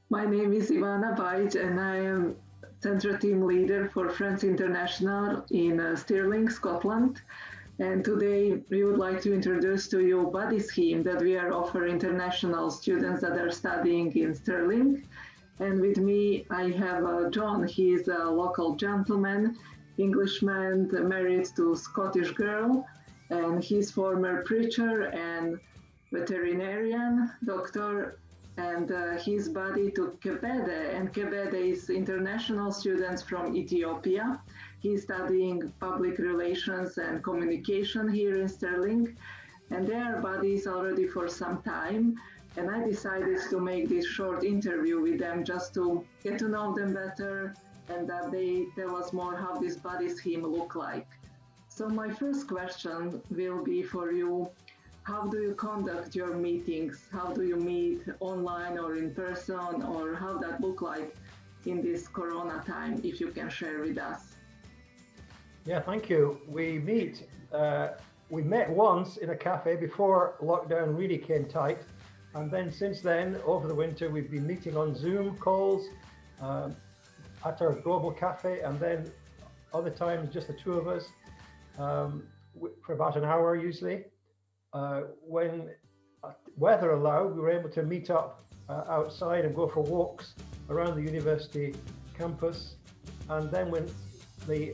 My name is Ivana Bajic and I am Centre Team Leader for Friends International in Stirling, Scotland. And today we would like to introduce to you buddy scheme that we are offering international students that are studying in Stirling. And with me, I have John. He is a local gentleman, Englishman, married to Scottish girl, and he's former preacher and veterinarian, doctor, and his buddy to Kebede, and Kebede is international students from Ethiopia. He's studying public relations and communication here in Stirling, and they are buddies already for some time. And I decided to make this short interview with them just to get to know them better and that they tell us more how this buddy scheme look like. So my first question will be for you. How do you conduct your meetings? How do you meet online or in person, or how that look like in this Corona time, if you can share with us? Yeah, thank you. We met once in a cafe before lockdown really came tight. And then since then, over the winter, we've been meeting on Zoom calls at our global cafe, and then other times just the two of us for about an hour usually. When weather allowed, we were able to meet up outside and go for walks around the university campus. And then when the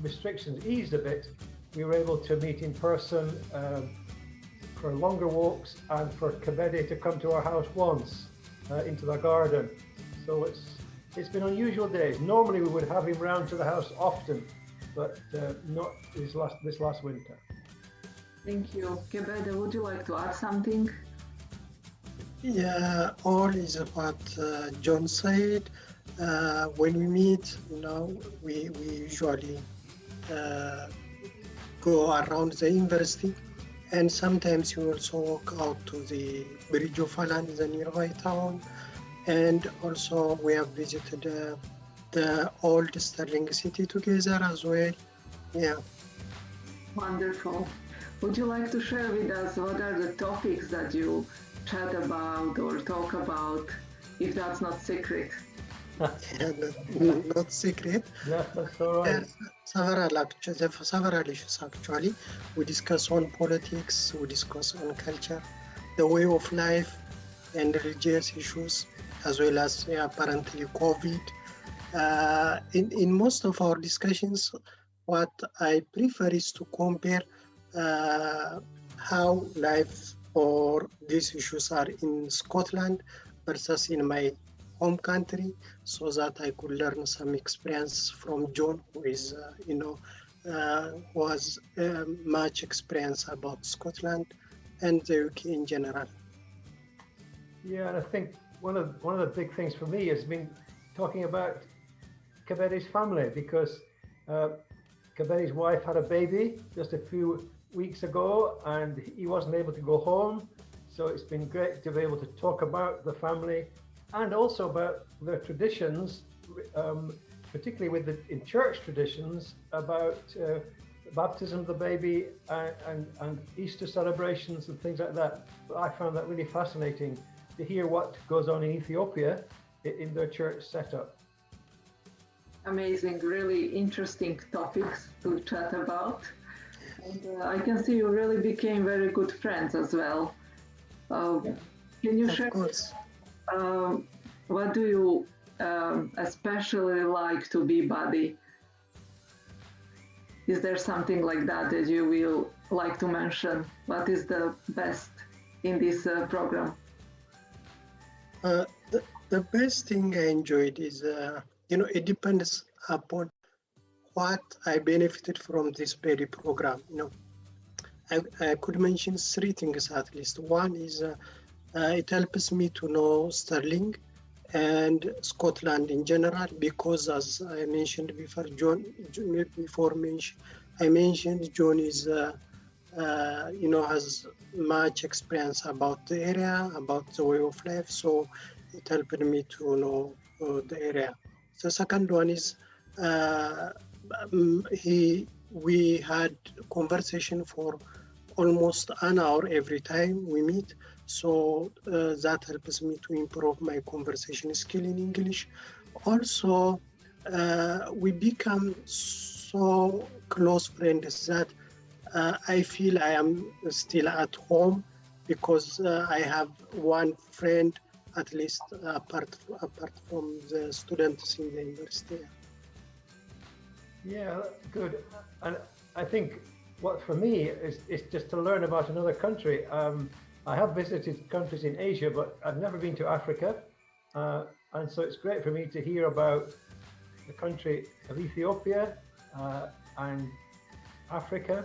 restrictions eased a bit, we were able to meet in person for longer walks, and for Kebede to come to our house once into the garden. So it's been unusual days. Normally we would have him round to the house often, but not this last winter. Thank you. Kebede, would you like to add something? Yeah, all is what John said. When we meet, we usually go around the university, and sometimes we also walk out to the Bridge of Holland, the nearby town, and also we have visited the old Stirling city together as well. Yeah. Wonderful. Would you like to share with us what are the topics that you chat about or talk about, if that's not secret? Yeah, not secret. Yeah, that's all right. Several issues actually. We discuss on politics, we discuss on culture, the way of life, and religious issues, as well as apparently COVID. In most of our discussions, what I prefer is to compare how life or these issues are in Scotland versus in my home country, so that I could learn some experience from John, who is, who has much experience about Scotland and the UK in general. Yeah, and I think one of the big things for me has been talking about Kebede's family, because Kebede's wife had a baby just a few weeks ago, and he wasn't able to go home. So it's been great to be able to talk about the family and also about their traditions, particularly in church traditions, about baptism of the baby and Easter celebrations and things like that. I found that really fascinating to hear what goes on in Ethiopia in their church setup. Amazing, really interesting topics to chat about. And I can see you really became very good friends as well. Can you share? Of course. What do you especially like to be buddy? Is there something like that that you will like to mention? What is the best in this program? The best thing I enjoyed is, it depends upon what I benefited from this very program. I could mention three things at least. One is it helps me to know Stirling and Scotland in general, because as I mentioned before, I mentioned John is, has much experience about the area, about the way of life. So it helped me to know the area. The second one is we had conversation for almost an hour every time we meet. So that helps me to improve my conversation skill in English. Also, we become so close friends that I feel I am still at home because I have one friend at least apart from the students in the university. Yeah, good. And I think what for me is just to learn about another country. I have visited countries in Asia, but I've never been to Africa. And so it's great for me to hear about the country of Ethiopia and Africa,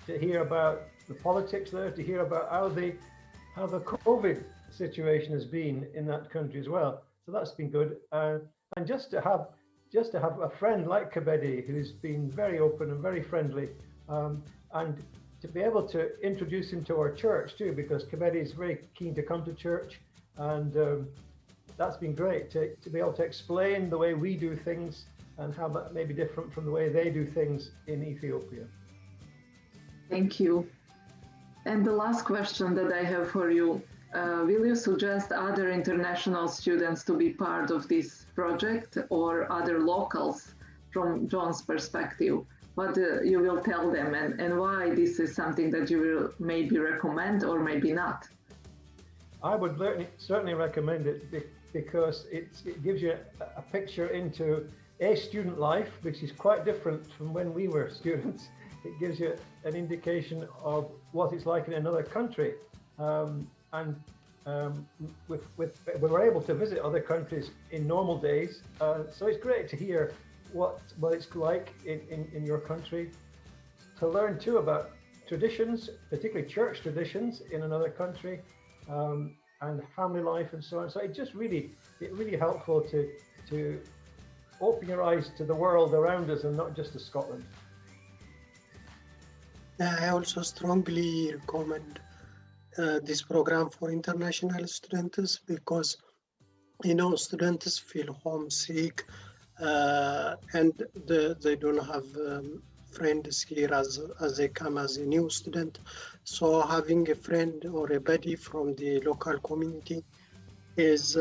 to hear about the politics there, to hear about how the COVID situation has been in that country as well. So that's been good. And just to have a friend like Kabedi, who's been very open and very friendly, and to be able to introduce him to our church too, because Kabedi is very keen to come to church, and that's been great to be able to explain the way we do things and how that may be different from the way they do things in Ethiopia. Thank you. And the last question that I have for you, will you suggest other international students to be part of this project or other locals from John's perspective? What you will tell them and why this is something that you will maybe recommend or maybe not? I would certainly recommend it because it gives you a picture into a student life, which is quite different from when we were students. It gives you an indication of what it's like in another country. We're able to visit other countries in normal days. So it's great to hear what it's like in your country, to learn too about traditions, particularly church traditions in another country, and family life and so on. So it's really helpful to open your eyes to the world around us and not just to Scotland. I also strongly recommend this program for international students because, students feel homesick and they don't have friends here as they come as a new student. So having a friend or a buddy from the local community is,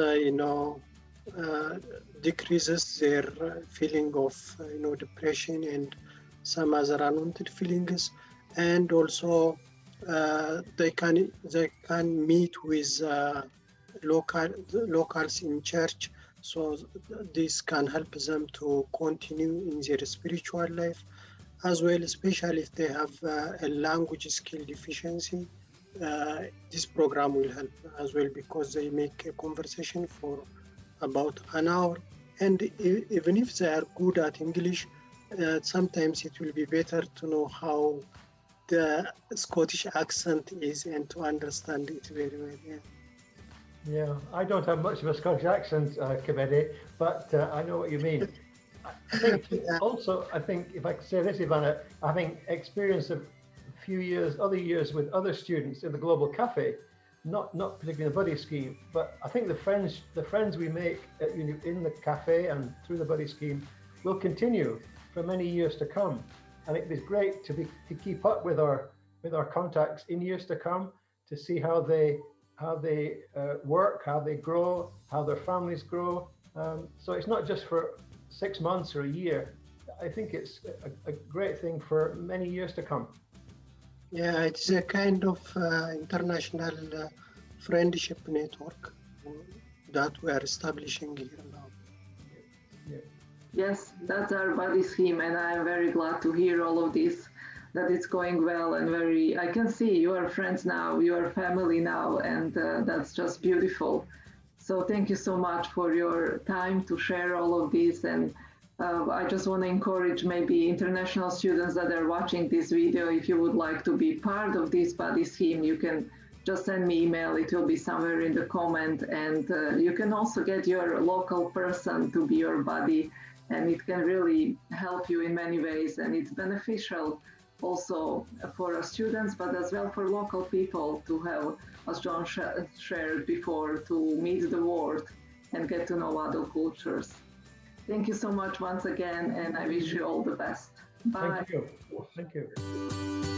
decreases their feeling of, depression and some other unwanted feelings. And also they can meet with locals in church, so this can help them to continue in their spiritual life as well, especially if they have a language skill deficiency. This program will help as well because they make a conversation for about an hour, and even if they are good at English, sometimes it will be better to know how the Scottish accent is and to understand it very well. Yeah, I don't have much of a Scottish accent, Kabedi, but I know what you mean. I think also, if I could say this, Ivana, having experience of other years with other students in the Global Cafe, not particularly in the buddy scheme, but I think the friends we make in the cafe and through the buddy scheme will continue for many years to come. And it is great to keep up with our contacts in years to come, to see how they work, how they grow, how their families grow. So it's not just for 6 months or a year. I think it's a great thing for many years to come. Yeah, it's a kind of international friendship network that we are establishing here now. Yeah. Yes, that's our buddy scheme, and I'm very glad to hear all of this, that it's going well and I can see you are friends now, you are family now, and that's just beautiful. So thank you so much for your time to share all of this, and I just want to encourage maybe international students that are watching this video, if you would like to be part of this buddy scheme, you can just send me email, it will be somewhere in the comment, and you can also get your local person to be your buddy, and it can really help you in many ways, and it's beneficial also for our students, but as well for local people to have, as John shared before, to meet the world and get to know other cultures. Thank you so much once again, and I wish you all the best. Bye. Thank you.